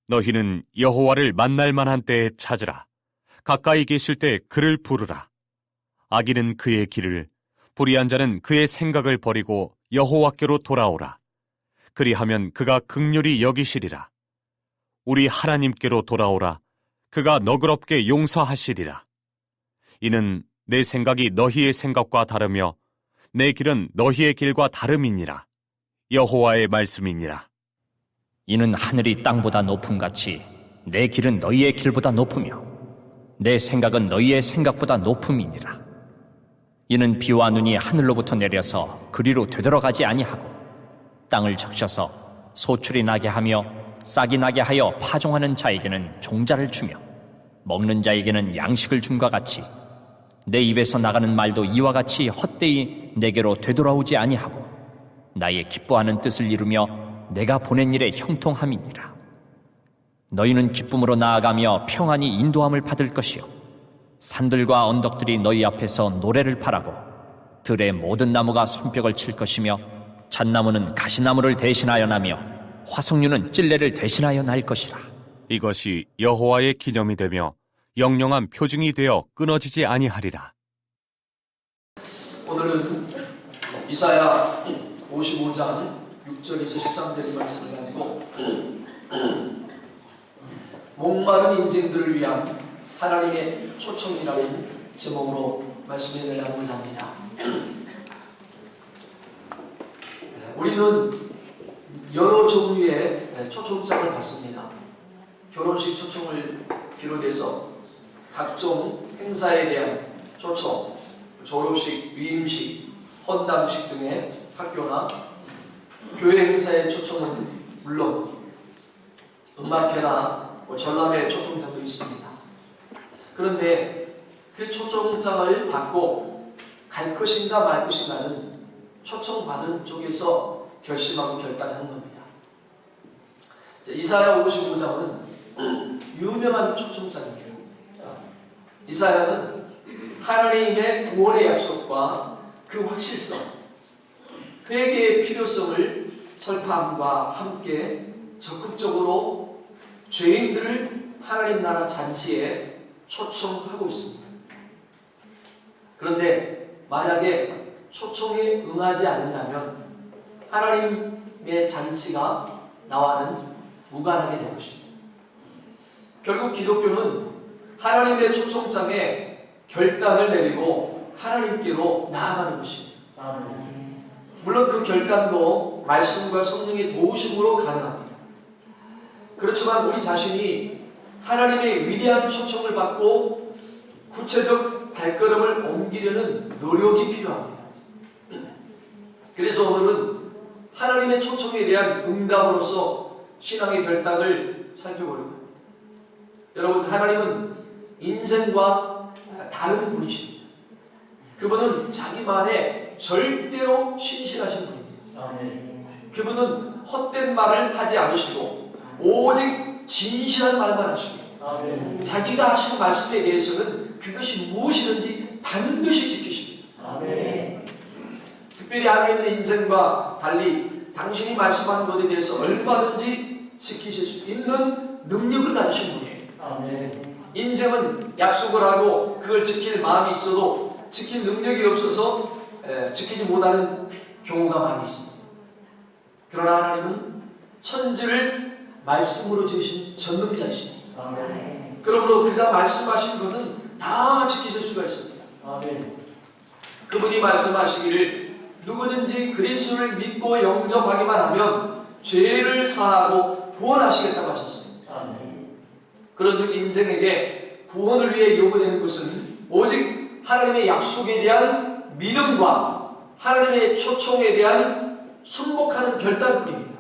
너희는 여호와를 만날 만한 때에 찾으라. 가까이 계실 때 그를 부르라. 악인은 그의 길을, 불의한 자는 그의 생각을 버리고 여호와께로 돌아오라. 그리하면 그가 긍휼히 여기시리라. 우리 하나님께로 돌아오라. 그가 너그럽게 용서하시리라. 이는 내 생각이 너희의 생각과 다르며 내 길은 너희의 길과 다름이니라. 여호와의 말씀이니라. 이는 하늘이 땅보다 높음같이 내 길은 너희의 길보다 높으며 내 생각은 너희의 생각보다 높음이니라. 이는 비와 눈이 하늘로부터 내려서 그리로 되돌아가지 아니하고 땅을 적셔서 소출이 나게 하며 싹이 나게 하여 파종하는 자에게는 종자를 주며 먹는 자에게는 양식을 줌과 같이 내 입에서 나가는 말도 이와 같이 헛되이 내게로 되돌아오지 아니하고 나의 기뻐하는 뜻을 이루며 내가 보낸 일에 형통함이니라. 너희는 기쁨으로 나아가며 평안히 인도함을 받을 것이요 산들과 언덕들이 너희 앞에서 노래를 바라고 들의 모든 나무가 손뼉을 칠 것이며 잣나무는 가시나무를 대신하여 나며 화석류는 찔레를 대신하여 날 것이라. 이것이 여호와의 기념이 되며 영영한 표징이 되어 끊어지지 아니하리라. 오늘은 이사야 55장 6절에서 13절의 말씀을 가지고 목마른 인생들을 위한 하나님의 초청이라는 제목으로 말씀을 나누고자 합니다. 우리는 여러 종류의 초청장을 받습니다. 결혼식 초청을 비롯해서 각종 행사에 대한 초청, 졸업식, 위임식, 헌담식 등의 학교나 교회 행사의 초청은 물론 음악회나 전람회 초청장도 있습니다. 그런데 그 초청장을 받고 갈 것인가 말 것인가는 초청받은 쪽에서 결심하고 결단하는 겁니다. 이사야 55장은 유명한 초청장이에요. 이사야는 하나님의 구원의 약속과 그 확실성, 회개의 필요성을 설파함과 함께 적극적으로 죄인들을 하나님 나라 잔치에 초청하고 있습니다. 그런데 만약에 초청에 응하지 않는다면 하나님의 잔치가 나와는 무관하게 될 것입니다. 결국 기독교는 하나님의 초청장에 결단을 내리고 하나님께로 나아가는 것입니다. 물론 그 결단도 말씀과 성령의 도우심으로 가능합니다. 그렇지만 우리 자신이 하나님의 위대한 초청을 받고 구체적 발걸음을 옮기려는 노력이 필요합니다. 그래서 오늘은 하나님의 초청에 대한 응답으로서 신앙의 결단을 살펴보려고 합니다. 여러분, 하나님은 인생과 다른 분이십니다. 그분은 자기 말에 절대로 신실하신 분입니다. 그분은 헛된 말을 하지 않으시고 오직 진실한 말만 하십니다. 자기가 하신 말씀에 대해서는 그것이 무엇이든지 반드시 지키십니다. 특별히 하나님의 인생과 달리 당신이 말씀하는 것에 대해서 얼마든지 지키실 수 있는 능력을 가지신 분이에요. 인생은 약속을 하고 그걸 지킬 마음이 있어도 지킬 능력이 없어서 지키지 못하는 경우가 많이 있습니다. 그러나 하나님은 천지를 말씀으로 지으신 전능자이십니다. 그러므로 그가 말씀하신 것은 다 지키실 수가 있습니다. 그분이 말씀하시기를 누구든지 그리스도를 믿고 영접하기만 하면 죄를 사하고 구원하시겠다고 하셨습니다. 그런즉 인생에게 구원을 위해 요구되는 것은 오직 하나님의 약속에 대한 믿음과 하나님의 초청에 대한 순복하는 결단뿐입니다.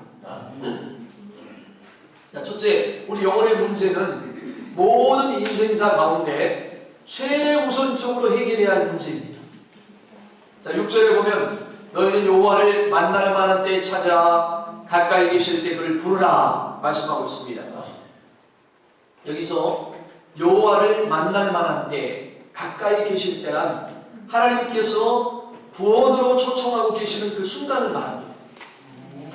자, 첫째, 우리 영혼의 문제는 모든 인생사 가운데 최우선적으로 해결해야 할 문제입니다. 자, 6절에 보면 너희는 여호와를 만날 만한 때에 찾아 가까이 계실 때 그를 부르라 말씀하고 있습니다. 여기서 여호와를 만날 만한 때, 가까이 계실 때란 하나님께서 구원으로 초청하고 계시는 그 순간을 말합니다.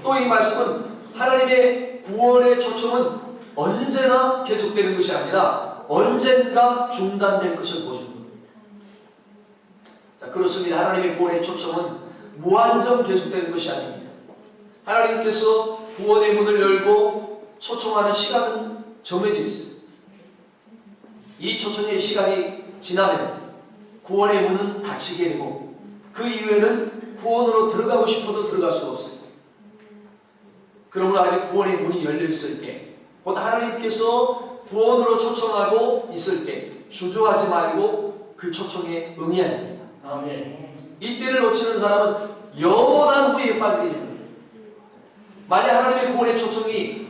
또 이 말씀은 하나님의 구원의 초청은 언제나 계속되는 것이 아니라 언젠가 중단될 것을 보여주는 겁니다. 자, 그렇습니다. 하나님의 구원의 초청은 무한정 계속되는 것이 아닙니다. 하나님께서 구원의 문을 열고 초청하는 시간은 정해져 있어요. 이 초청의 시간이 지나면 구원의 문은 닫히게 되고 그 이후에는 구원으로 들어가고 싶어도 들어갈 수가 없어요. 그러므로 아직 구원의 문이 열려 있을 때, 곧 하나님께서 구원으로 초청하고 있을 때 주저하지 말고 그 초청에 응해야 됩니다. 이때를 놓치는 사람은 영원한 후회에 빠지게 됩니다. 만약 하나님의 구원의 초청이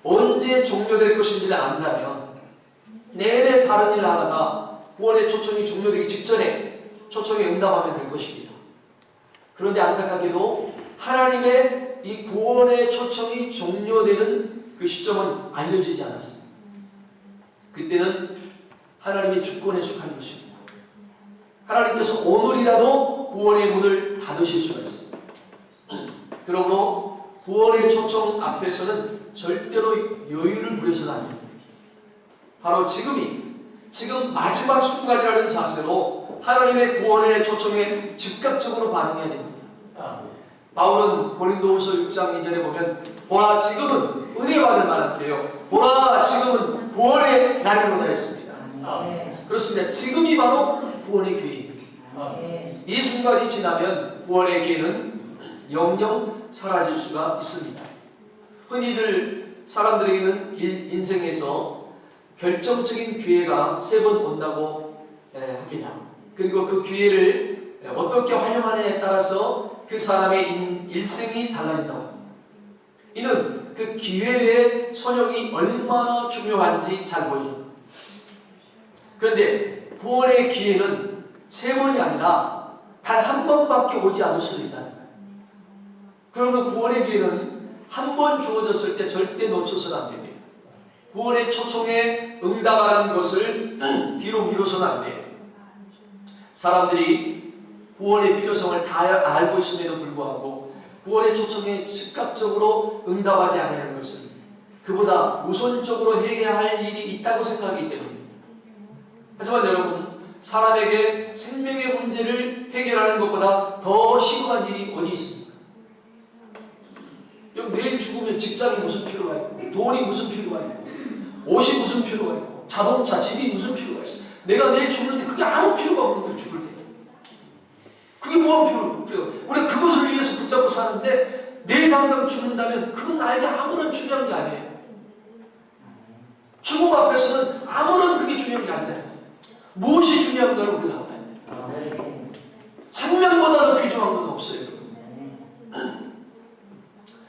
언제 종료될 것인지를 안다면 내내 다른 일을 하다가 구원의 초청이 종료되기 직전에 초청에 응답하면 될 것입니다. 그런데 안타깝게도 하나님의 이 구원의 초청이 종료되는 그 시점은 알려지지 않았습니다. 그때는 하나님의 주권에 속한 것입니다. 하나님께서 오늘이라도 구원의 문을 닫으실 수가 있습니다. 그러므로 구원의 초청 앞에서는 절대로 여유를 부려서는 안 됩니다. 바로 지금 마지막 순간이라는 자세로 하나님의 구원의 초청에 즉각적으로 반응해야 됩니다. 바울은 고린도후서 6장 2절에 보면 보라 지금은 은혜 받을 만한 때요 보라 지금은 구원의 날이로다 했습니다. 그렇습니다. 지금이 바로 구원의 기회입니다. 이 순간이 지나면 구원의 기회는 영영 사라질 수가 있습니다. 흔히들 사람들에게는 인생에서 결정적인 기회가 3번 온다고 합니다. 그리고 그 기회를 어떻게 활용하느냐에 따라서 그 사람의 일생이 달라진다고 합니다. 이는 그 기회의 선용이 얼마나 중요한지 잘 보여줍니다. 그런데 구원의 기회는 3번이 아니라 단 한 번밖에 오지 않을 수도 있다. 그러면 구원의 기회는 한 번 주어졌을 때 절대 놓쳐서는 안 됩니다. 구원의 초청에 응답하는 것을 뒤로 미뤄서는 안 돼요. 사람들이 구원의 필요성을 다 알고 있음에도 불구하고 구원의 초청에 즉각적으로 응답하지 않는 것은 그보다 우선적으로 해야 할 일이 있다고 생각하기 때문입니다. 하지만 여러분, 사람에게 생명의 문제를 해결하는 것보다 더 심한 일이 어디 있습니까? 내일 죽으면 직장이 무슨 필요가 있고, 돈이 무슨 필요가 있고, 옷이 무슨 필요가 있고, 자동차, 집이 무슨 필요가 있어. 내가 내일 죽는데 그게 아무 필요가 없는 거예요, 죽을 때. 그게 뭐한 필요해요? 우리가 그것을 위해서 붙잡고 사는데 내일 당장 죽는다면 그건 나에게 아무런 중요한 게 아니에요. 죽음 앞에서는 아무런 그게 중요한 게 아니다. 무엇이 중요한가를 우리가 알아야 돼요. 생명보다 더 귀중한 건 없어요.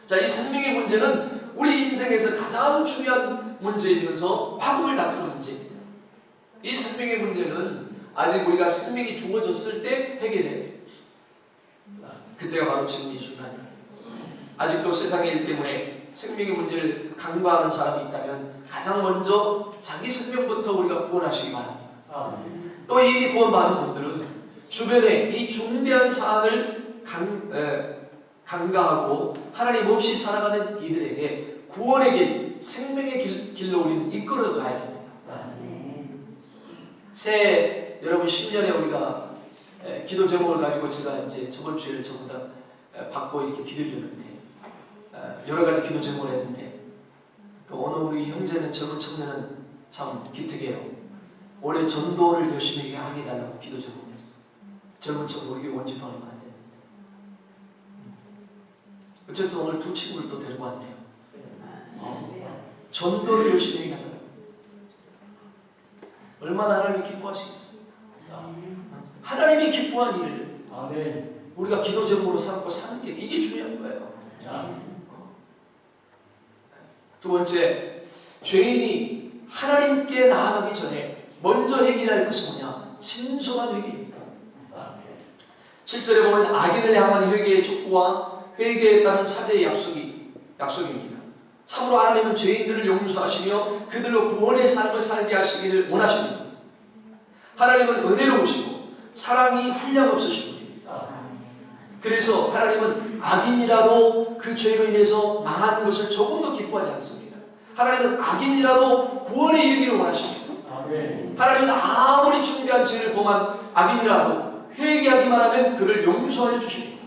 자, 이 생명의 문제는 우리 인생에서 가장 중요한 문제이면서 화금을 다투는 문제. 이 생명의 문제는 아직 우리가 생명이 주어졌을 때 해결해요. 그때가 바로 지금 이 순간입니다. 아직도 세상의 일 때문에 생명의 문제를 간과하는 사람이 있다면 가장 먼저 자기 생명부터 우리가 구원하시기 바랍니다. 또 이미 구원받은 분들은 주변에 이 중대한 사안을 간과하고 하나님 없이 살아가는 이들에게 구원의 길, 생명의 길로 우리는 이끌어 가야 됩니다. 새해 여러분 신년에 우리가 기도 제목을 가지고 제가 이제 저번 주에 전부 다 받고 이렇게 기도해 줬는데 여러 가지 기도 제목을 했는데 또 어느 우리 형제는 젊은 청년은 참 기특해요. 올해 전도를 열심히 하게 해달라고 기도 제목을 했어요. 젊은 청년 우리 원집하는 거 안 되는데 어쨌든 오늘 2 친구를 또 데리고 왔네요. 전도를 열심히 하게 해달라고. 얼마나 하나님이 기뻐하시겠어요. 하나님이 기뻐한 일을 우리가 기도 제목으로 삼고 사는 게 이게 중요한 거예요. 두 번째, 죄인이 하나님께 나아가기 전에 먼저 해결해야 할 것은 뭐냐? 신속한 회개입니다. 7절에 보면 악인을 향한 회개의 촉구와 회개에 따른 사죄의 약속입니다. 참으로 하나님은 죄인들을 용서하시며 그들로 구원의 삶을 살게 하시기를 원하십니다. 하나님은 은혜로우시고 사랑이 한량없으신 분입니다. 그래서 하나님은 악인이라도 그 죄로 인해서 망하는 것을 조금도 기뻐하지 않습니다. 하나님은 악인이라도 구원에 이르기를 원하십니다. 하나님은 아무리 중대한 죄를 범한 악인이라도 회개하기만 하면 그를 용서해 주십니다.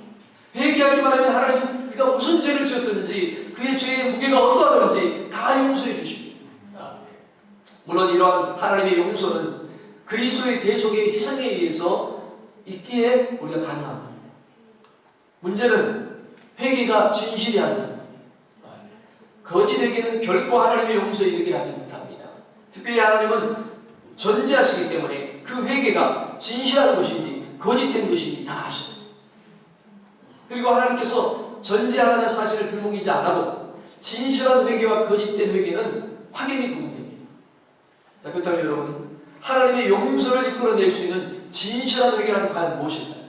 회개하기만 하면 하나님은 그가 무슨 죄를 지었든지 그의 죄의 무게가 어떠하든지 다 용서해 주십니다. 물론 이러한 하나님의 용서는 그리스도의 대속의 희생에 의해서 있기에 우리가 가능합니다. 문제는 회개가 진실이 아니라 거짓에게는 결코 하나님의 용서에 이르게 하지 못합니다. 특별히 하나님은 전제하시기 때문에 그 회개가 진실한 것인지 거짓된 것인지 다 아십니다. 그리고 하나님께서 전제하라는 사실을 들먹이지 않아도 진실한 회개와 거짓된 회개는 확연히 구분됩니다. 자, 그렇다면 여러분, 하나님의 용서를 이끌어낼 수 있는 진실한 회개란 과연 무엇일까요?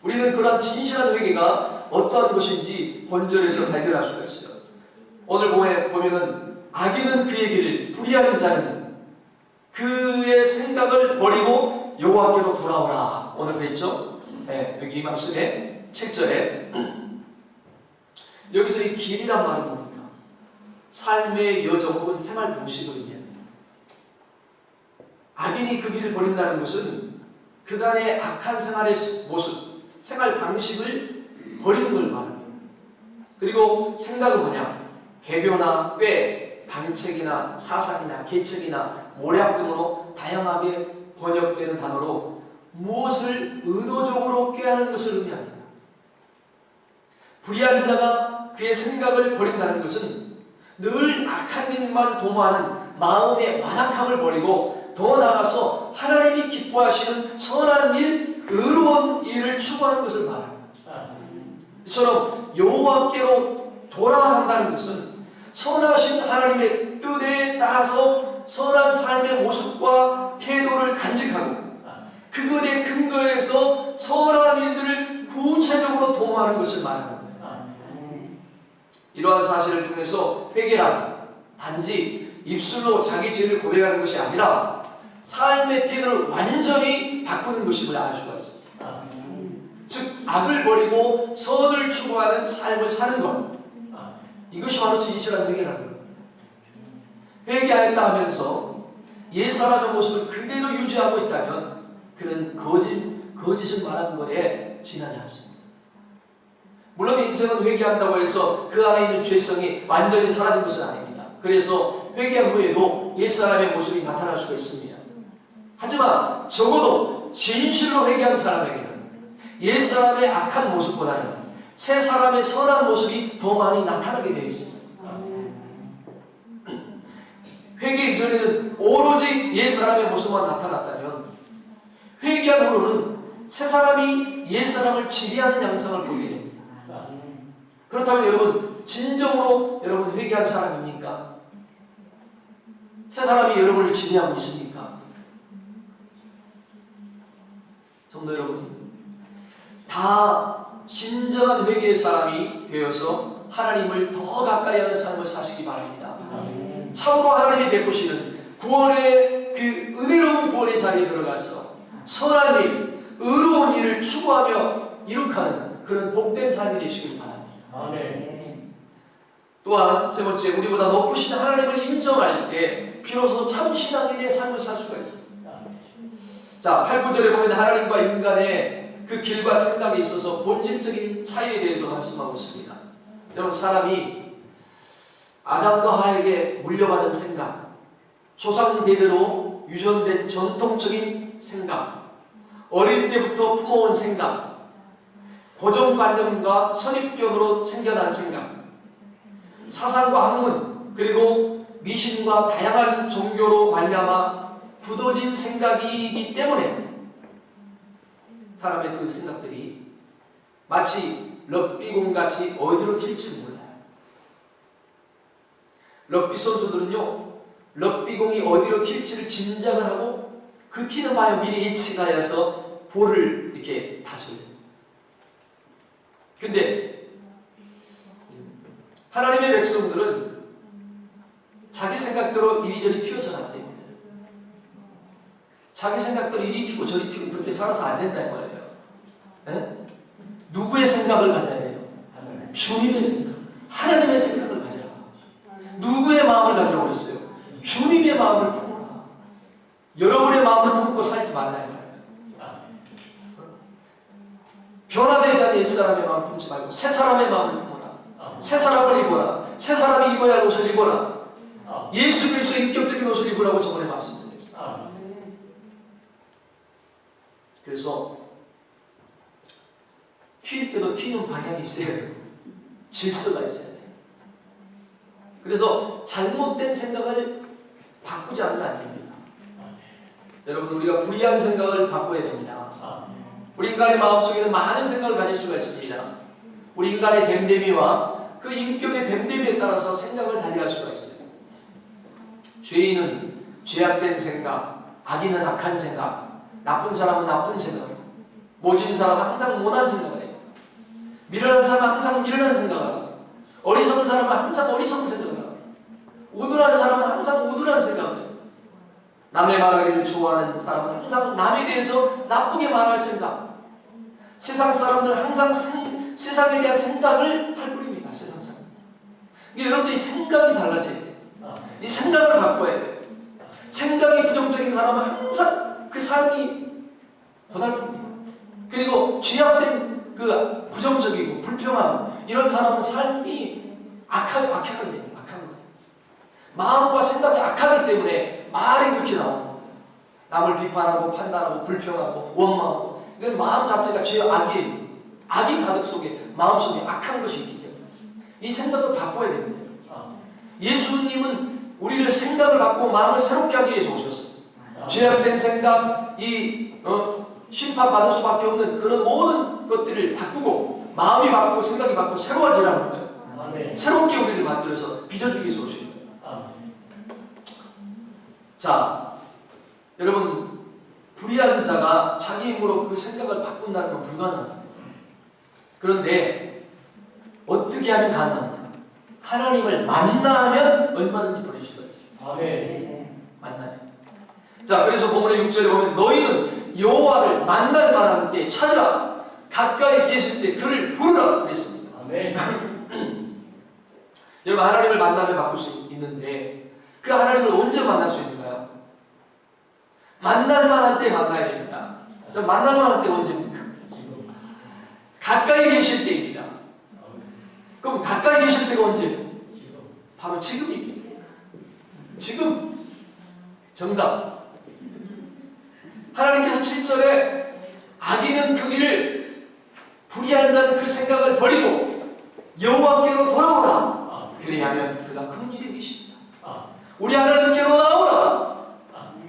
우리는 그러한 진실한 회개가 어떠한 것인지 본절에서 발견할 수가 있어요. 오늘 보면은 악인은 그의 길을, 불의하는 자는 그의 생각을 버리고 여호와께로 돌아오라. 오늘 그랬죠? 네, 여기 이 말씀에 책절에 여기서 이 길이란 말은 뭡니까? 삶의 여정 혹은 생활 방식을 의미합니다. 악인이 그 길을 버린다는 것은 그간의 악한 생활의 모습, 생활 방식을 버리는 걸 말합니다. 그리고 생각은 뭐냐? 개교나 꾀, 방책이나 사상이나 계책이나 모략 등으로 다양하게 번역되는 단어로 무엇을 의도적으로 꾀하는 것을 의미합니다. 불의한 자가 그의 생각을 버린다는 것은 늘 악한 일만 도모하는 마음의 완악함을 버리고 더 나아가서 하나님이 기뻐하시는 선한 일, 의로운 일을 추구하는 것을 말합니다. 이처럼 여호와께로 돌아간다는 것은 선하신 하나님의 뜻에 따라서 선한 삶의 모습과 태도를 간직하고 그것에 근거해서 선한 일들을 구체적으로 도모하는 것을 말합니다. 이러한 사실을 통해서 회개란 단지 입술로 자기 죄를 고백하는 것이 아니라 삶의 태도를 완전히 바꾸는 것임을 알 수가 있습니다. 즉 악을 버리고 선을 추구하는 삶을 사는 것, 이것이 바로 진실한 회개라는 겁니다. 회개하였다 하면서 옛사람의 모습을 그대로 유지하고 있다면 그는 거짓을 말하는 것에 지나지 않습니다. 물론 인생은 회개한다고 해서 그 안에 있는 죄성이 완전히 사라진 것은 아닙니다. 그래서 회개한 후에도 옛사람의 모습이 나타날 수가 있습니다. 하지만 적어도 진실로 회개한 사람에게는 옛사람의 악한 모습보다는 새 사람의 선한 모습이 더 많이 나타나게 되어 있습니다. 회개 이전에는 오로지 옛사람의 모습만 나타났다면 회개한 후로는 새 사람이 옛사람을 지배하는 양상을 보이게 됩니다. 그렇다면 여러분, 진정으로 여러분 회개한 사람입니까? 새 사람이 여러분을 지배하고 있습니까? 성도 여러분, 다 진정한 회개의 사람이 되어서 하나님을 더 가까이 하는 삶을 사시기 바랍니다. 참으로 하나님이 베푸시는 구원의 그 은혜로운 구원의 자리에 들어가서 선한 일, 의로운 일을 추구하며 이룩하는 그런 복된 삶이 되시길 바랍니다. 또한 세 번째, 우리보다 높으신 하나님을 인정할 때 비로소 참 신앙인의 삶을 살 수가 있습니다. 자, 8, 9절에 보면 하나님과 인간의 그 길과 생각에 있어서 본질적인 차이에 대해서 말씀하고 있습니다. 여러분, 사람이 아담과 하와에게 물려받은 생각, 조상대대로 유전된 전통적인 생각, 어릴 때부터 품어온 생각, 고정관념과 선입견으로 생겨난 생각, 사상과 학문, 그리고 미신과 다양한 종교로 말미암아 굳어진 생각이기 때문에 사람의 그 생각들이 마치 럭비공같이 어디로 튈지 몰라요. 럭비 선수들은요, 럭비공이 어디로 튈지를 짐작을 하고 그 튀는 바에 미리 예측하여서 볼을 이렇게 다스려요. 근데 하나님의 백성들은 자기 생각대로 이리저리 튀어서는 안 됩니다. 자기 생각대로 이리 튀고 저리 튀고 그렇게 살아서 안 된다는 거예요. 네? 누구의 생각을 가져야 돼요? 주님의 생각, 하나님의 생각을 가져라. 누구의 마음을 가지라고 그랬어요? 주님의 마음을 품어라. 여러분의 마음을 품고 살지 말라는 거예요. 변화되지 않는 옛사람의 마음을 품지 말고 새 사람의 마음을 품어라. 새 사람을 입어라. 새 사람이 입어야 할 옷을 입어라. 예수 그리스도의 인격적인 옷을 입으라고 저번에 말씀드렸어요. 그래서 튈 때도 튀는 방향이 있어야 돼요. 질서가 있어야 돼요. 그래서 잘못된 생각을 바꾸지 않으면 안 됩니다. 여러분, 우리가 불의한 생각을 바꿔야 됩니다. 우리 인간의 마음속에는 많은 생각을 가질 수가 있습니다. 우리 인간의 됨됨이와 그 인격의 됨됨이에 따라서 생각을 달리할 수가 있어요. 죄인은 죄악된 생각, 악인은 악한 생각, 나쁜 사람은 나쁜 생각, 모진 사람은 항상 모난 생각을 해요. 미련한 사람은 항상 미련한 생각을 하고, 어리석은 사람은 항상 어리석은 생각을 하고, 우둔한 사람은 항상 우둔한 생각을 해요. 남의 말하기를 좋아하는 사람은 항상 남에 대해서 나쁘게 말할 생각. 세상 사람들은 항상 세상에 대한 생각을 할 뿐입니다. 세상 사람들. 여러분들이 생각이 달라져야 돼요. 이 생각을 바꿔야 돼요. 생각이 부정적인 사람은 항상 그 삶이 고달픕니다. 그리고 죄악된 그 부정적이고 불평하고 이런 사람은 삶이 악하게 됩니다. 악한 거예요. 마음과 생각이 악하기 때문에 말이 그렇게 나오는 거예요. 남을 비판하고 판단하고 불평하고 원망하고 이건 마음 자체가 죄의 악이에요. 악이 가득 속에 마음속에 악한 것이 있기 때문에 이 생각을 바꿔야 됩니다. 예수님은 우리를 생각을 바꾸고 마음을 새롭게 하기 위해서 오셨어요. 죄악된 생각, 심판받을 수밖에 없는 그런 모든 것들을 바꾸고 마음이 바꾸고 생각이 바꾸고 새로워지라는 거예요. 새롭게 우리를 만들어서 빚어주기 위해서 오신 거예요. 자, 여러분, 불의한 자가 자기 힘으로 그 생각을 바꾼다는 건 불가능합니다. 그런데 어떻게 하면 가능하냐? 하나님을 만나면 얼마든지 버릴 수가 있어요. 만나면. 자, 그래서 본문의 6절에 보면 너희는 여호와를 만날 만한 때 찾으라. 가까이 계실 때 그를 부르라 그랬습니다. 여러분, 하나님을 만나면 바꿀 수 있는데 그 하나님을 언제 만날 수 있는가요? 만날 만한 때 만나야 됩니다. 자, 만날 만한 때가 언제입니까? 가까이 계실 때입니다. 그럼 가까이 계실 때가 언제예요? 바로 지금입니다. 지금. 정답. 하나님께서 7절에 악인은 그 길을, 불의한 자는 그 생각을 버리고 여호와께로 돌아오라. 그리하면 그가 긍휼히 여기십니다. 우리 하나님께로 나오라.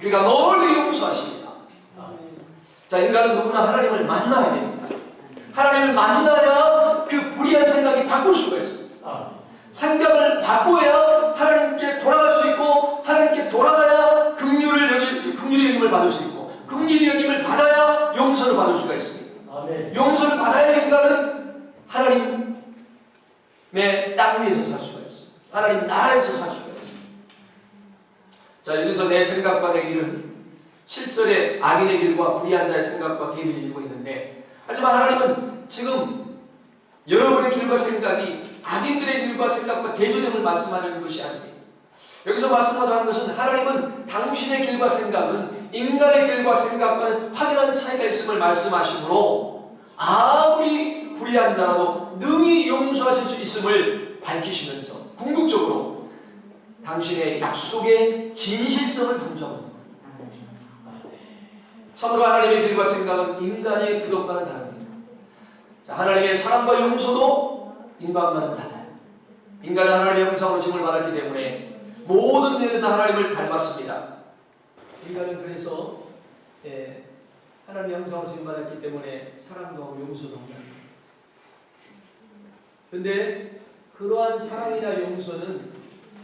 그가 너를 용서하십니다. 자, 인간은 누구나 하나님을 만나야 됩니다. 하나님을 만나야 그 불의한 생각이 바꿀 수가 있어요. 생각을 바꿔야 하나님께 돌아갈 수 있고, 하나님께 돌아가야 긍휼히 여김을 받을 수 있고, 긍휼히 여김을 받아야 용서를 받을 수가 있습니다. 용서를 받아야 인간은 하나님의 땅 위에서 살 수가 있어요. 하나님 나라에서 살 수가 있어요. 자, 여기서 내 생각과 내 길은 7절에 악인의 길과 불의한 자의 생각과 대비를 이루고 있는데, 하지만 하나님은 지금 여러분의 길과 생각이 악인들의 길과 생각과 대조됨을 말씀하려는 것이 아닙니다. 여기서 말씀하는 것은 하나님은 당신의 길과 생각은 인간의 길과 생각과는 확연한 차이가 있음을 말씀하시므로 아무리 불의한 자라도 능히 용서하실 수 있음을 밝히시면서 궁극적으로 당신의 약속의 진실성을 강조하고 있는 거예요. 참으로 하나님의 길과 생각은 인간의 그것과는 다릅니다. 자, 하나님의 사랑과 용서도 인간과는 달라요. 인간은 하나님의 형상으로 지음을 받았기 때문에 모든 면에서 하나님을 닮았습니다. 인간은 그래서 하나님의 형상으로 지음 받았기 때문에 사랑도 하고 용서도 합니다. 그런데 그러한 사랑이나 용서는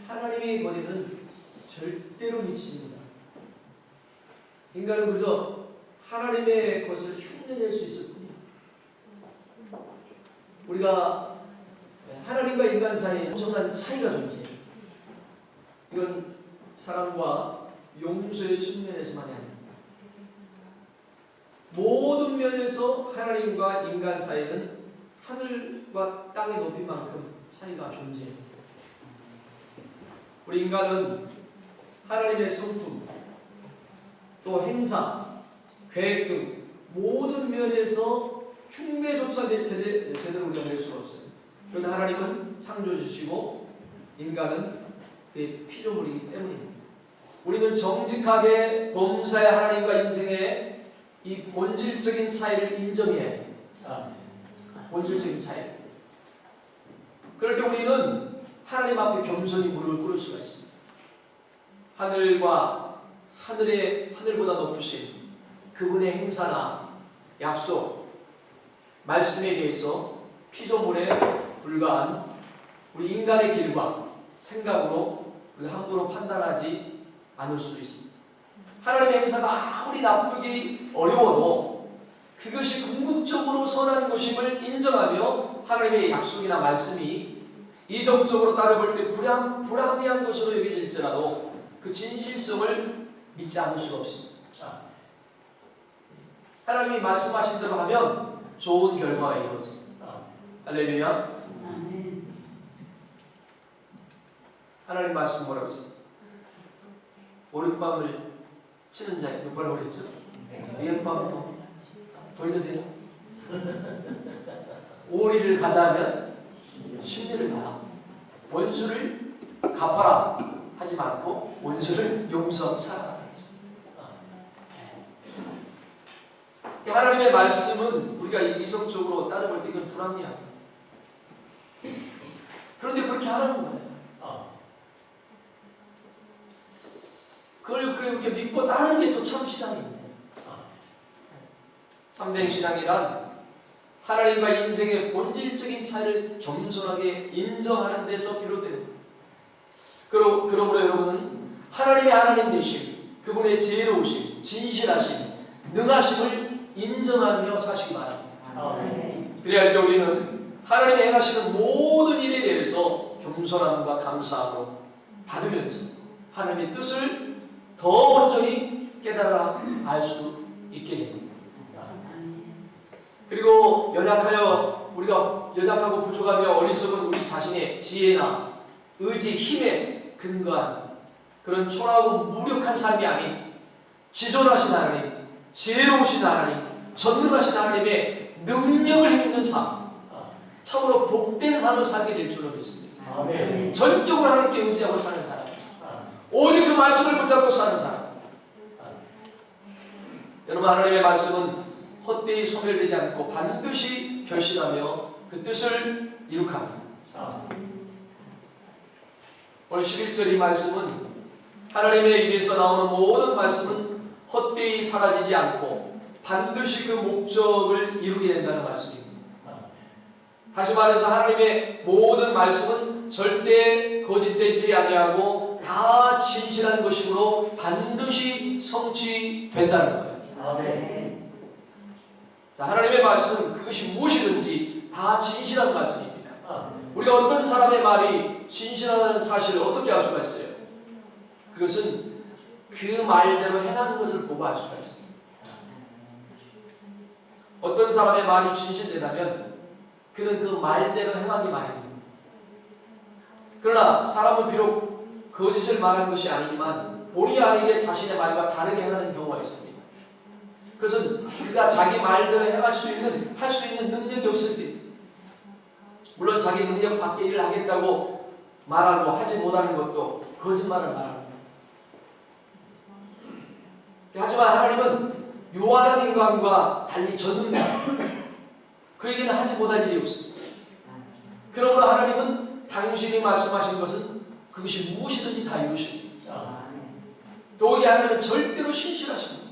하나님의 거리는 절대로 미칩니다. 인간은 그저 하나님의 것을 흉내낼 수 있을 뿐이에요. 우리가 하나님과 인간 사이에 엄청난 차이가 존재해요. 이건 사랑과 용서의 측면에서만이 아닙니다. 모든 면에서 하나님과 인간 사이는 하늘과 땅의 높이만큼 차이가 존재해요. 우리 인간은 하나님의 성품, 또 행사, 계획 등 모든 면에서 흉내조차 제대로 우리가 낼 수가 없어요. 그런데 하나님은 창조주시고 인간은 그의 피조물이기 때문입니다. 우리는 정직하게 범사의 하나님과 인생의 이 본질적인 차이를 인정해야 해요. 본질적인 차이. 그럴 때 우리는 하나님 앞에 겸손히 무릎을 꿇을 수가 있습니다. 하늘보다 높으신 그분의 행사나 약속, 말씀에 대해서 피조물에 불과한 우리 인간의 길과 생각으로 우리가 함부로 판단하지 않을 수 있습니다. 하나님의 행사가 아무리 나쁘기 어려워도 그것이 궁극적으로 선한 것임을 인정하며 하나님의 약속이나 말씀이 이성적으로 따라볼 때 불합리한 것으로 여겨질지라도 그 진실성을 믿지 않을 수가 없습니다. 하나님이 말씀하신 대로 하면 좋은 결과가 이루어집니다. 할렐루야. 하나님 말씀 뭐라고 했어요? 오른밤을 치는 자에 뭐라고 그랬죠? 왼밤을 돌려도 돼요? 오리를 가자면 심리를 가라. 원수를 갚아라 하지 않고 원수를 용서하고 살아라. 하나님의 말씀은 우리가 이성적으로 따져볼 때 이건 불합리합니다. 그런데 그렇게 하라는 거예요. 그걸 그렇게 믿고 따르는 게 또 참 신앙입니다. 참된 신앙이란 하나님과 인생의 본질적인 차이를 겸손하게 인정하는 데서 비롯됩니다. 그러므로 여러분은 하나님의 하나님 되심, 그분의 지혜로우심, 진실하심, 능하심을 인정하며 사시기 바랍니다. 그래야 할 때 우리는 하나님이 행하시는 모든 일에 대해서 겸손함과 감사함으로 받으면서 하나님의 뜻을 더 온전히 깨달아 알 수 있게 됩니다. 그리고 우리가 연약하고 부족하며 어리석은 우리 자신의 지혜나 의지, 힘에 근거한 그런 초라하고 무력한 삶이 아닌 지존하신 하나님, 지혜로우신 하나님, 전능하신 하나님의 능력을 힘있는 삶, 참으로 복된 삶을 살게 될 줄로 믿습니다. 전적으로 하나님께 의지하고 사는 사람, 오직 그 말씀을 붙잡고 사는 사람. 여러분, 하나님의 말씀은 헛되이 소멸되지 않고 반드시 결실하며 그 뜻을 이룩합니다. 오늘 11절 이 말씀은 하나님의 입에서 나오는 모든 말씀은 헛되이 사라지지 않고 반드시 그 목적을 이루게 된다는 말씀입니다. 다시 말해서 하나님의 모든 말씀은 절대 거짓되지 아니하고 다 진실한 것이므로 반드시 성취된다는 거예요. 자, 하나님의 말씀은 그것이 무엇이든지 다 진실한 말씀입니다. 우리가 어떤 사람의 말이 진실하다는 사실을 어떻게 알 수가 있어요? 그것은 그 말대로 행하는 것을 보고 알 수가 있습니다. 어떤 사람의 말이 진실되다면 그는 그 말대로 행하기 마련입니다. 그러나 사람은 비록 거짓을 말하는 것이 아니지만 본의 아니게 자신의 말과 다르게 행하는 경우가 있습니다. 그것은 그가 자기 말대로 할 수 있는 능력이 없을 때, 물론 자기 능력 밖의 일을 하겠다고 말하고 하지 못하는 것도 거짓말을 말합니다. 하지만 하나님은 유한한 인간과 달리 전능자, 그에게는 하지 못할 일이 없습니다. 그러므로 하나님은 당신이 말씀하신 것은 그것이 무엇이든지 다 이루십니다. 더욱이 하나님은 절대로 신실하십니다.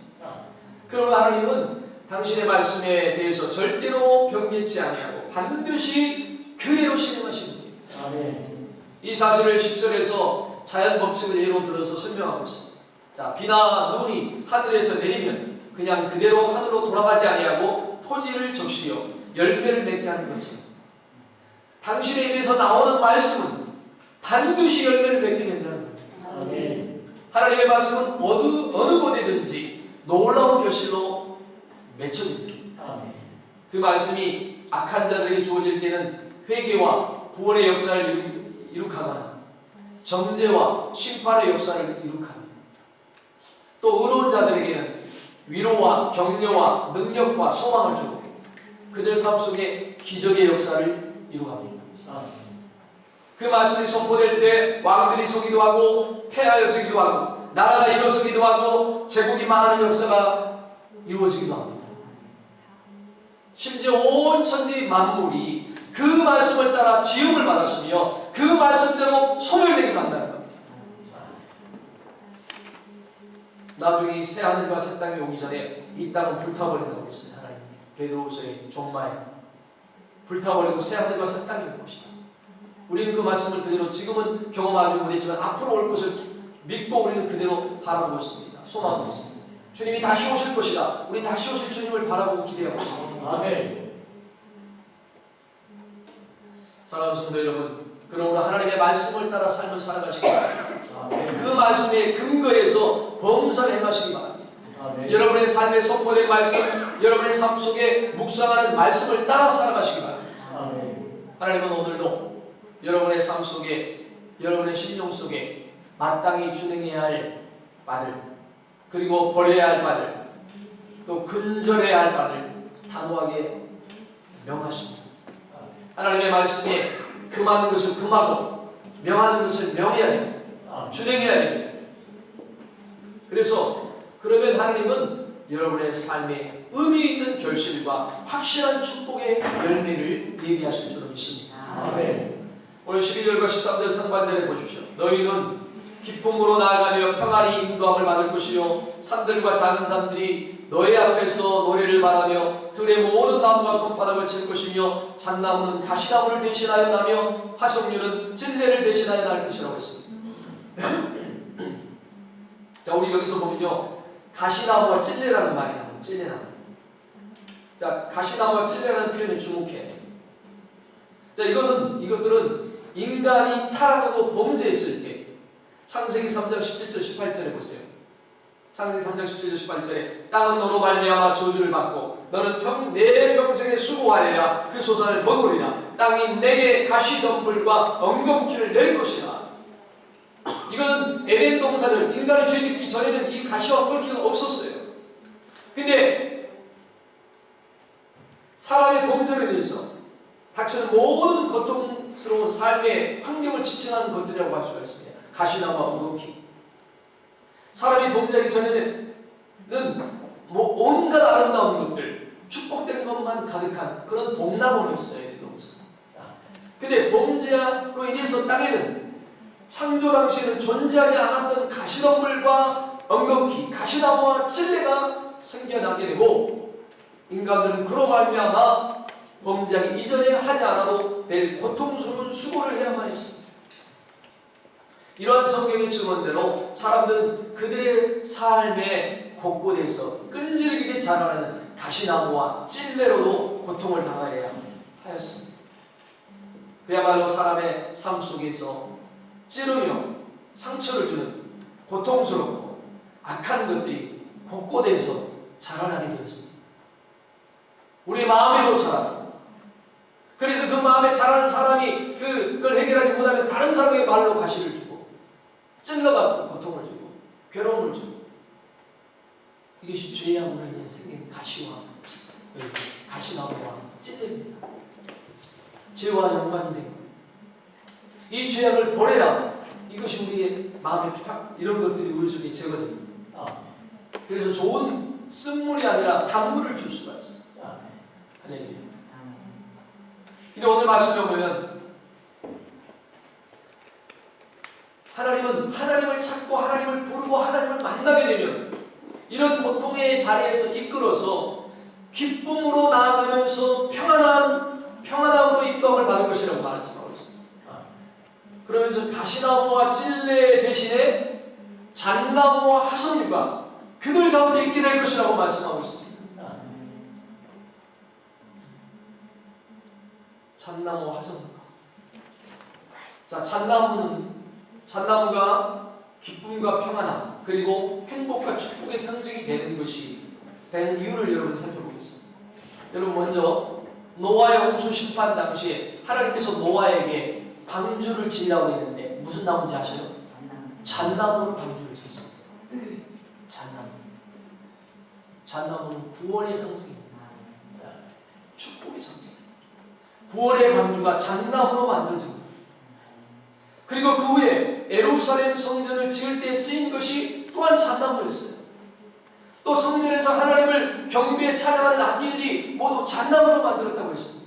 그러므로 하나님은 당신의 말씀에 대해서 절대로 변개치 아니하고 반드시 그대로 실행하십니다. 이 사실을 10절에서 자연 법칙을 예로 들어서 설명하고 있습니다. 자, 비나 눈이 하늘에서 내리면 그냥 그대로 하늘로 돌아가지 아니하고 토지를 적시려 열매를 맺게 하는 것입니다. 당신의 입에서 나오는 말씀은 반드시 열매를 맺게 된다는 거예요. 하나님의 말씀은 어느 곳에든지 놀라운 결실로 맺혀집니다. 그 말씀이 악한 자들에게 주어질 때는 회개와 구원의 역사를 이룩하거나 정죄와 심판의 역사를 이룩합니다. 또 의로운 자들에게는 위로와 격려와 능력과 소망을 주고 그들 삶 속에 기적의 역사를 이룩합니다. 그 말씀이 선포될 때 왕들이 서기도 하고 폐하여지기도 하고 나라가 일어서기도 하고 제국이 망하는 역사가 이루어지기도 합니다. 심지어 온 천지 만물이 그 말씀을 따라 지음을 받았으며 그 말씀대로 소멸되기도 한다는 겁니다. 나중에 새 하늘과 새 땅이 오기 전에 이 땅은 불타버린다고 했어요. 하나님 베드로후서의 종말에 불타버리고 새 하늘과 새 땅이 올 것이다. 우리는 그 말씀을 그대로 지금은 경험하지 못했지만 앞으로 올 것을 믿고 우리는 그대로 바라보고 있습니다. 소망하고 있습니다. 주님이 다시 오실 것이다. 우리 다시 오실 주님을 바라보고 기대하고 있습니다. 아멘. 사랑하는 성도 여러분, 그러므로 하나님의 말씀을 따라 삶을 살아가시기 바랍니다. 그 말씀의 근거에서 범사를 행하시기 바랍니다. 아멘. 여러분의 삶에 선포된 말씀, 여러분의 삶 속에 묵상하는 말씀을 따라 살아가시기 바랍니다. 아멘. 하나님은 오늘도 여러분의 삶 속에, 여러분의 심령 속에 마땅히 준행해야 할 바들, 그리고 버려야 할 바들, 또 근절해야 할 바들 단호하게 명하십니다. 하나님의 말씀에 금하는 것을 금하고 명하는 것을 명해야 됩니다. 준행해야 됩니다. 그래서 그러면 하나님은 여러분의 삶에 의미 있는 결실과 확실한 축복의 열매를 예비하실 줄로 믿습니다. 아멘. 오늘 12절과 13절 상반절에 보십시오. 너희는 기쁨으로 나아가며 평안히 인도함을 받을 것이요 산들과 작은 산들이 너희 앞에서 노래를 말하며 들의 모든 나무가 손바닥을 칠 것이며 잣나무는 가시나무를 대신하여 나며 화석류는 찔레를 대신하여 날 것이라고 했습니다. 자, 우리 여기서 보면요, 가시나무와 찔레라는 말이 나옵니다. 찔레나무. 자, 가시나무와 찔레라는 표현을 주목해야 돼요. 자, 이것들은 인간이 타락하고 범죄했을 때 창세기 3장 17절 18절에 보세요. 창세기 3장 17절 18절에 땅은 너로 말미암아 저주를 받고 너는 내 평생에 수고하여야 그 소산을 먹으리라. 땅이 내게 가시덤불과 엉겅퀴를 낼 것이라. 이건 에덴 동산을 인간이 죄짓기 전에는 이 가시와 엉겅퀴가 없었어요. 근데 사람의 범죄로 인해서 닥치는 모든 고통스러운 삶의 환경을 지칭하는 것들이라고 할 수가 있습니다. 가시나무와 엉겅퀴. 사람이 범죄하기 전에는 온갖 아름다운 것들, 축복된 것만 가득한 그런 복나무였어요. 근데 범죄로 인해서 땅에는 창조 당시에는 존재하지 않았던 가시덤불과 엉겅퀴, 가시나무와 찔레가 생겨나게 되고 인간들은 그로 말미암아 범죄하기 이전에 하지 않아도 될 고통스러운 수고를 해야만 했습니다. 이러한 성경의 증언대로 사람들은 그들의 삶의 곳곳에서 끈질기게 자라나는 가시나무와 찔레로도 고통을 당하여야 하였습니다. 그야말로 사람의 삶 속에서 찌르며 상처를 주는 고통스럽고 악한 것들이 곳곳에서 자라나게 되었습니다. 우리 마음에도 자라나고, 그래서 그 마음에 자라는 사람이 그걸 해결하지 못하면 다른 사람의 말로 가시를 주고 찔러갖고 고통을 주고 괴로움을 주고, 이것이 죄악으로 인해서 생긴 가시나무와 찔레입니다. 죄와 연관된 것. 이 죄악을 버려야 이것이 우리의 마음의 이런 것들이 우리 속에 제거됩니다. 그래서 좋은 쓴물이 아니라 단물을 줄 수가 있어요. 할렐루야. 근데 오늘 말씀에 보면 하나님은 하나님을 찾고 하나님을 부르고 하나님을 만나게 되면 이런 고통의 자리에서 이끌어서 기쁨으로 나아가면서 평안함으로 인도함을 받을 것이라고 말씀하고 있습니다. 그러면서 가시나무와 찔레 대신에 잣나무와 화석류가 그들 가운데 있게 될 것이라고 말씀하고 있습니다. 잣나무와 화석류. 자, 잣나무가 기쁨과 평안함 그리고 행복과 축복의 상징이 되는 이유를 여러분 살펴보겠습니다. 여러분, 먼저 노아의 홍수 심판 당시에 하나님께서 노아에게 방주를 지으라고 했는데 무슨 나무인지 아셔요? 잣나무로 방주를 지었어요. 잣나무. 잣나무는 구원의 상징입니다. 축복의 상징. 구원의 방주가 잣나무로 만들어집니다. 그리고 그 후에 예루살렘 성전을 지을 때 쓰인 것이 또한 잣나무였어요. 또 성전에서 하나님을 경배에 찬양하는 악기들이 모두 잣나무로 만들었다고 했습니다.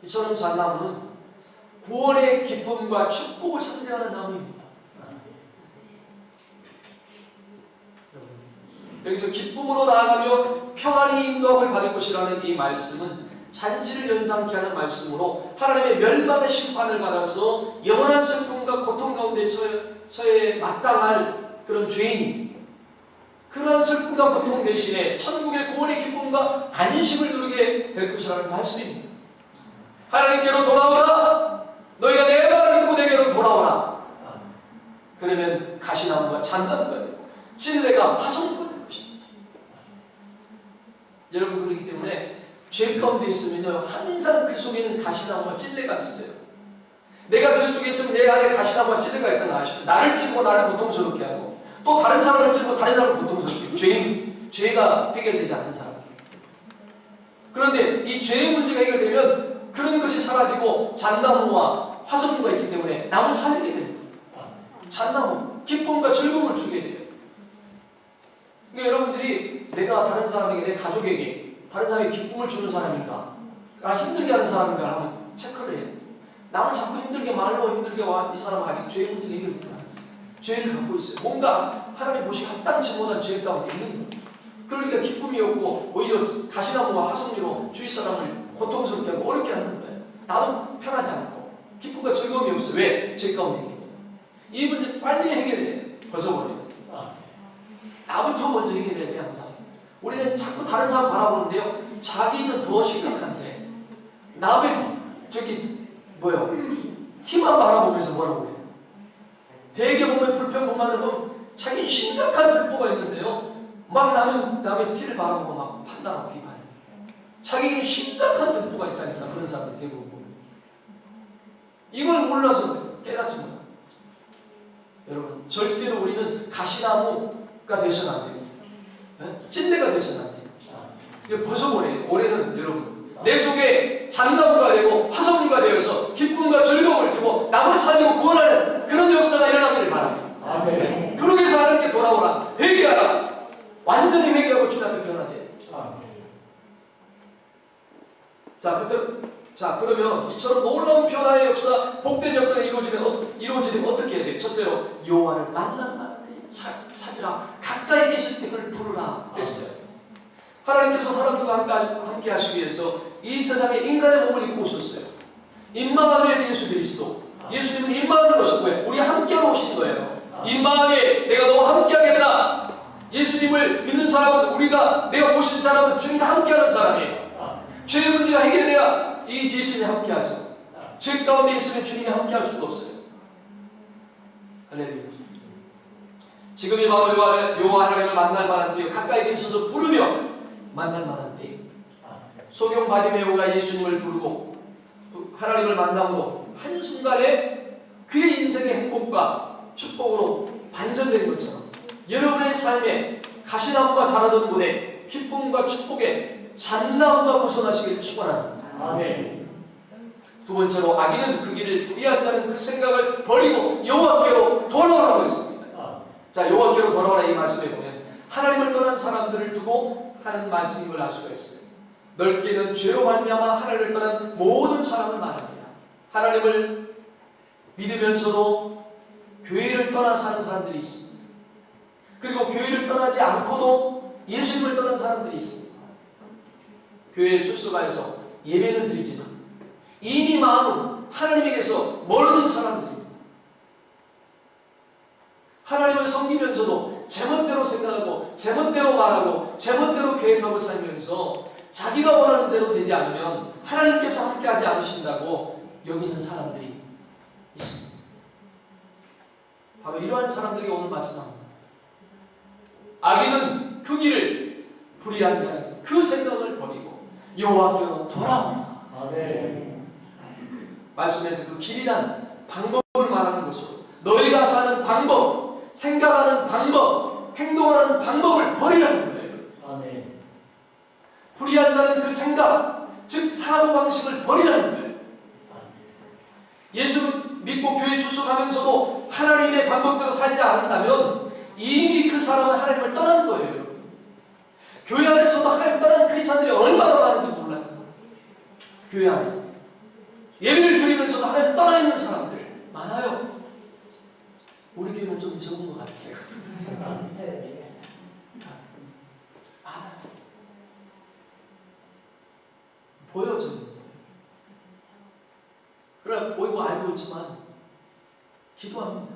이처럼 잣나무는 구원의 기쁨과 축복을 상징하는 나무입니다. 여기서 기쁨으로 나아가며 평안히 인도함을 받을 것이라는 이 말씀은 잔치를 연상케 하는 말씀으로 하나님의 멸망의 심판을 받아서 영원한 슬픔과 고통 가운데 처해 마땅할 그런 죄인, 그러한 슬픔과 고통 대신에 천국의 구원의 기쁨과 안식을 누리게 될 것이라는 말씀입니다. 하나님께로 돌아오라. 너희가 내 말을 듣고 내게로 돌아오라. 그러면 가시나무가 잣나무가 되고 찔레가 화성구가 될 것입니다. 여러분, 그렇기 때문에 죄 가운데 있으면요, 항상 그 속에는 가시나무와 찔레가 있어요. 내가 죄 속에 있으면 내 안에 가시나무와 찔레가 있다는 아시죠? 나를 찔고 나를 고통스럽게 하고 또 다른 사람을 찔고 다른 사람을 고통스럽게 해요. 죄가 해결되지 않는 사람. 그런데 이 죄의 문제가 해결되면 그런 것이 사라지고 잣나무와 화성구가 있기 때문에 남을 살리게 됩니다. 잣나무, 기쁨과 즐거움을 주게 돼요. 그러니까 여러분들이 내가 다른 사람에게, 내 가족에게 다른 사람에게 기쁨을 주는 사람인가, 힘들게 하는 사람인가 하면 체크를 해요. 남을 자꾸 힘들게 말로 힘들게 와, 이 사람은 아직 죄의 문제가 해결되지 않았어요. 죄를 갖고 있어요. 뭔가 하나님 보시 합당치 못한 죄 가운데 있는 거예요. 그러니까 기쁨이 없고 오히려 가시나무와 화성류로 주위 사람을 고통스럽게 하고 어렵게 하는 거예요. 나도 편하지 않고 기쁨과 즐거움이 없어요. 왜? 죄 가운데 있기 때문에. 이 문제 빨리 해결해요. 벗어버려요. 나부터 먼저 해결해야 돼. 항상 우리는 자꾸 다른 사람 바라보는데요, 자기는 더 심각한데 남의 티만 바라보면서 뭐라고 해요? 대개 보면 불평불만을 보면 자기 심각한 특보가 있는데요, 막 남의 티를 바라보고 막 판단하고 비판해요. 자기에게 심각한 특보가 있다니까. 그런 사람들 대부분 보면 이걸 몰라서 깨닫지 못합니다. 여러분, 절대로 우리는 가시나무가 되서는 안 돼요. 찔레가 되서는 안 돼요. 이거 벗어버려요. 올해는 여러분, 내 속에 잣나무가 되고 화성류가 되어서 기쁨과 즐거움을 주고 남을 살리고 구원하는 그런 역사가 일어나기를 바랍니다. 아멘. 그러기 위해서 하나님께 돌아오라. 회개하라. 완전히 회개하고 주님 앞에 변화돼. 자, 그러면 이처럼 놀라운 변화의 역사, 복된 역사가 이루어지면 어떻게 해야 돼요? 첫째로, 여호와를 만나는 데 찾으라. 가까이 계실 때 그를 부르라 했어요. 하나님께서 사람들과 함께 하시기 위해서 이 세상에 인간의 몸을 입고 오셨어요. 임마누엘 예수 그리스도. 예수님은 임마누엘 오셨고요. 우리 함께하러 오신 거예요. 임마누엘, 내가 너와 함께하겠다. 예수님을 믿는 사람은, 내가 모신 사람은 주님과 함께하는 사람이에요. 죄의 문제가 해결돼야 이 예수님이 함께하죠. 죄 가운데 있으면 주님이 함께할 수가 없어요. 할렐루야. 지금이 바로 여호와 하나님을 만날 만한 때요, 가까이 계셔서 부르며 만날 만한 때요. 소경 바디메오가 예수님을 부르고 하나님을 만남으로 한순간에 그의 인생의 행복과 축복으로 반전된 것처럼 여러분의 삶에 가시나무가 자라던 곳에 기쁨과 축복에 잣나무가 무성하시기를 축원합니다. 아멘. 두 번째로, 악인은 그 길을 피한다는 그 생각을 버리고 여호와께로 돌아오라고 했습니다. 자, 여호와께로 돌아오라 이 말씀에 보면 하나님을 떠난 사람들을 두고 하는 말씀인 걸 알 수가 있어요. 넓게는 죄로 말미암아 하나님을 떠난 모든 사람을 말합니다. 하나님을 믿으면서도 교회를 떠나 사는 사람들이 있습니다. 그리고 교회를 떠나지 않고도 예수님을 떠난 사람들이 있습니다. 교회에 출석해서 예배는 드리지만 이미 마음은 하나님에게서 멀어진 사람들입니다. 하나님을 섬기면서도 제멋대로 생각하고 제멋대로 말하고 제멋대로 계획하고 살면서 자기가 원하는 대로 되지 않으면 하나님께서 함께하지 않으신다고 여기는 사람들이 있습니다. 바로 이러한 사람들이 오늘 말씀합니다. 악인은 그 길을 불의한 자는 그 생각을 버리고 여호와께로 돌아오라. 아멘. 말씀에서 그 길이란 방법을 말하는 것으로 너희가 사는 방법, 생각하는 방법, 행동하는 방법을 버리라는 거예요. 아멘. 불의한 자는 그 생각, 즉 사고방식을 버리라는 거예요. 예수 믿고 교회 출석하면서도 하나님의 방법대로 살지 않는다면 이미 그 사람은 하나님을 떠난 거예요. 교회 안에서도 하나님 떠난 크리스찬들이 얼마나 많은지 몰라요. 교회 안에 예배를 드리면서도 하나님 떠나 있는 사람들 많아요. 우리 교회는 좀 적은 것 같아요. 보여 좀. 그래 보이고 알고 있지만 기도합니다.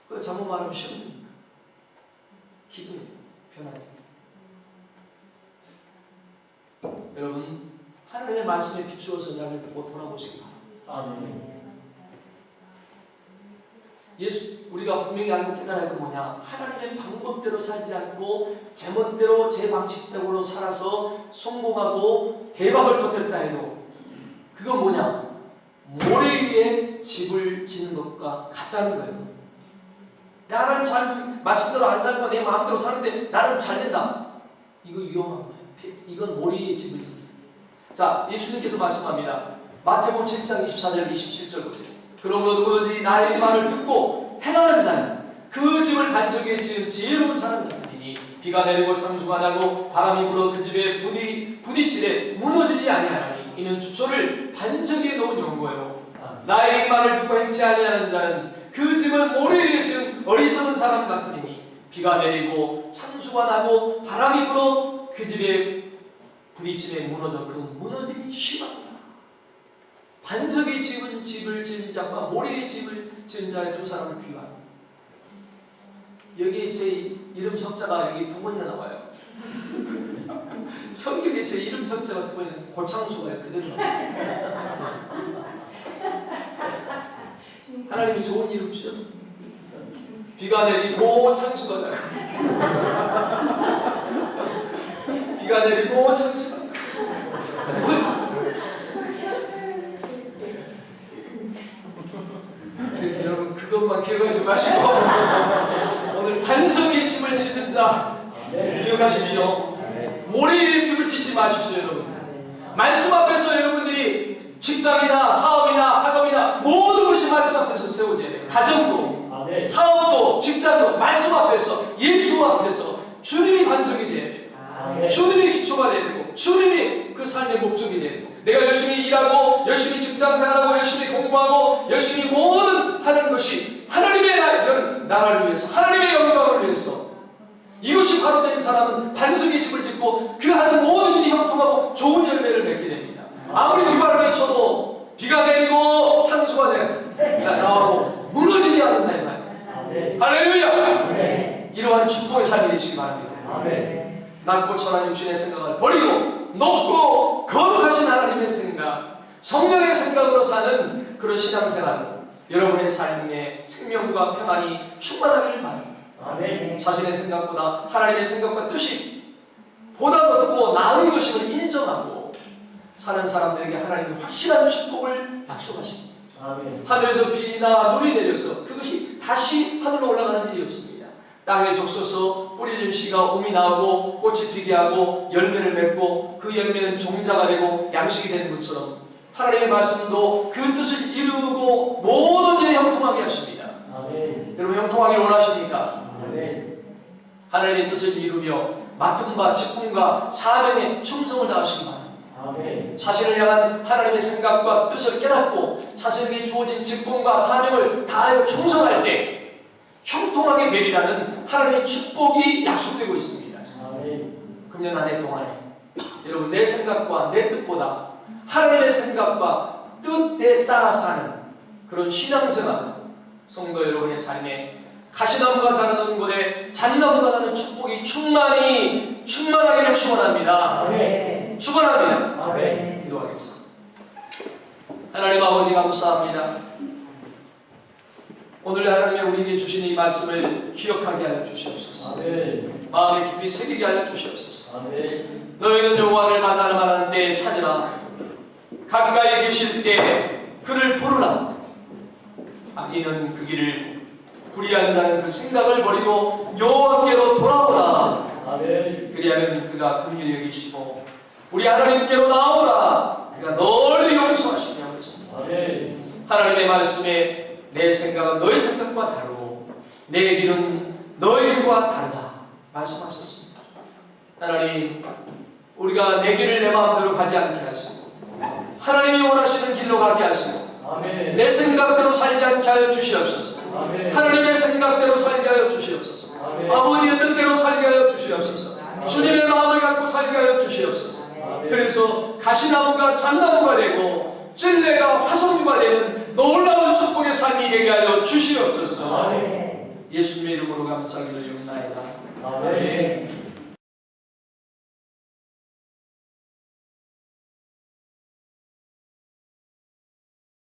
그 잘못 말하면 시험입니다. 기도해요. 변하게. 여러분 하나님의 말씀에 비추어서 나를 보고 돌아보시기 바랍니다. 아멘. 우리가 분명히 알고 깨달아야 할 건 뭐냐? 하나님의 방법대로 살지 않고 제멋대로 제 방식대로 살아서 성공하고 대박을 터뜨렸다 해도 그건 뭐냐? 모래 위에 집을 짓는 것과 같다는 거예요. 나는 잘 말씀대로 안 살고 내 마음대로 사는데 나는 잘 된다. 이거 위험한 거예요. 이건 모래 위에 집을 짓는 거예요. 자, 예수님께서 말씀합니다. 마태복음 7장 24절 27절 보세요. 그러므로 누구든지 나의 말을 듣고 행하는 자는 그 집을 반석 위에 지은 지혜로운 사람 같으니 비가 내리고 상수가 나고 바람이 불어 그 집에 부딪히되 무너지지 아니하나니 이는 주초를 반석 위에 놓은 연고요. 나의 말을 듣고 행치 아니하는 자는 그 집을 모래 위에 지은 어리석은 사람 같으니 비가 내리고 창수가 나고 바람이 불어 그 집에 부딪힘에 무너져 그 무너짐이 심합니다. 반석에 지은 집을 지은 자와 모래에 집을 지은 자의 두 사람을 비유합니다. 여기 제 이름 석자가 여기 두 번이나 나와요. 성경에 제 이름 석자가 두 번이나 고창수가 그대로 나와요. 하나님이 좋은 이름 주셨습니다. 비가 내리고 창수가 나고 비가 내리고 창수가 나고 여러분 그것만 기억하지 마시고 오늘 반석의 집을 짓는 자 기억하십시오. 모래 위에 집을 짓지 마십시오. 여러분 말씀 앞에서 여러분들이 직장이나 사업이나 학업이나 모든 것이 말씀 앞에서 세워져야 돼요. 가정도 사업도 직장도 말씀 앞에서 예수 앞에서 주님이 반석이 돼야 돼요. 주님이 기초가 돼야 되고 주님이 그 삶의 목적이 돼야 되고 내가 열심히 일하고 열심히 직장생활하고 열심히 공부하고 열심히 모든 하는 것이 하나님의 나라를 위해서 하나님의 영광을 위해서 이것이 바로 된 사람은 반석의 집을 짓고 그 하는 모든 일이 형통하고 좋은 열매를 맺게 됩니다. 아무리 비바람이 쳐도 비가 내리고 창수가 나오고 무너지지 않는다 이 말이에요. 할렐루야. 이러한 축복의 삶이 되시기 바랍니다. 낮고 천한 육신의 생각을 버리고 높고 거룩하신 하나님의 생각, 성령의 생각으로 사는 그런 신앙생활, 여러분의 삶에 생명과 평안이 충만하기를 바랍니다. 자신의 생각보다 하나님의 생각과 뜻이 보다 높고 나은 것임을 인정하고 사는 사람들에게 하나님의 확실한 축복을 약속하십니다. 하늘에서 비나 눈이 내려서 그것이 다시 하늘로 올라가는 일이 없습니다. 땅에 적셔서 뿌리는 씨가 움이 나오고 꽃이 피게 하고 열매를 맺고 그 열매는 종자가 되고 양식이 되는 것처럼 하나님의 말씀도 그 뜻을 이루고 모든 일에 형통하게 하십니다. 여러분 형통하기를 원하십니까? 하나님의 뜻을 이루며 맡은 바 직분과 사명에 충성을 다하시기 바랍니다. 자신을 향한 하나님의 생각과 뜻을 깨닫고 자신에게 주어진 직분과 사명을 다하여 충성할 때 형통하게 되리라는 하나님의 축복이 약속되고 있습니다. 금년 한 해 동안에 여러분 내 생각과 내 뜻보다 하나님의 생각과 뜻에 따라 사는 그런 신앙생활 성도 여러분의 삶에 가시나무가 자라는 곳에 잣나무가 나는 축복이 충만하기를 축원합니다. 축원합니다. 기도하겠습니다. 하나님 아버지 감사합니다. 오늘 하나님의 우리에게 주신 이 말씀을 기억하게 하여 주시옵소서. 마음에 깊이 새기게 하여 주시옵소서. 너희는 여호와를 만나는 때에 찾으라. 가까이 계실 때 그를 부르라. 악인은 그 길을, 불의한 자는 그 생각을 버리고 여호와께로 돌아오라. 아멘. 그리하면 그가 긍휼히 여기시고 우리 하나님께로 나오라. 그가 널리 용서하시냐고 했습니다. 아멘. 하나님의 말씀에 내 생각은 너의 생각과 다르고 내 길은 너의 길과 다르다 말씀하셨습니다. 하나님, 우리가 내 길을 내 마음대로 가지 않게 하시고 하나님이 원하시는 길로 가게 하시고 아멘. 내 생각대로 살지 않게 하여 주시옵소서. 아멘. 하나님의 생각대로 살게 하여 주시옵소서. 아멘. 아버지의 뜻대로 살게 하여 주시옵소서. 주님의 마음을 갖고 살게 하여 주시옵소서. 아멘. 그래서 가시나무가 잣나무가 되고 찔레가 화석류가 되는 놀라운 축복의 삶이 되게 하여 주시옵소서. 아멘. 예수님의 이름으로 감사기를 용나이다. 아멘.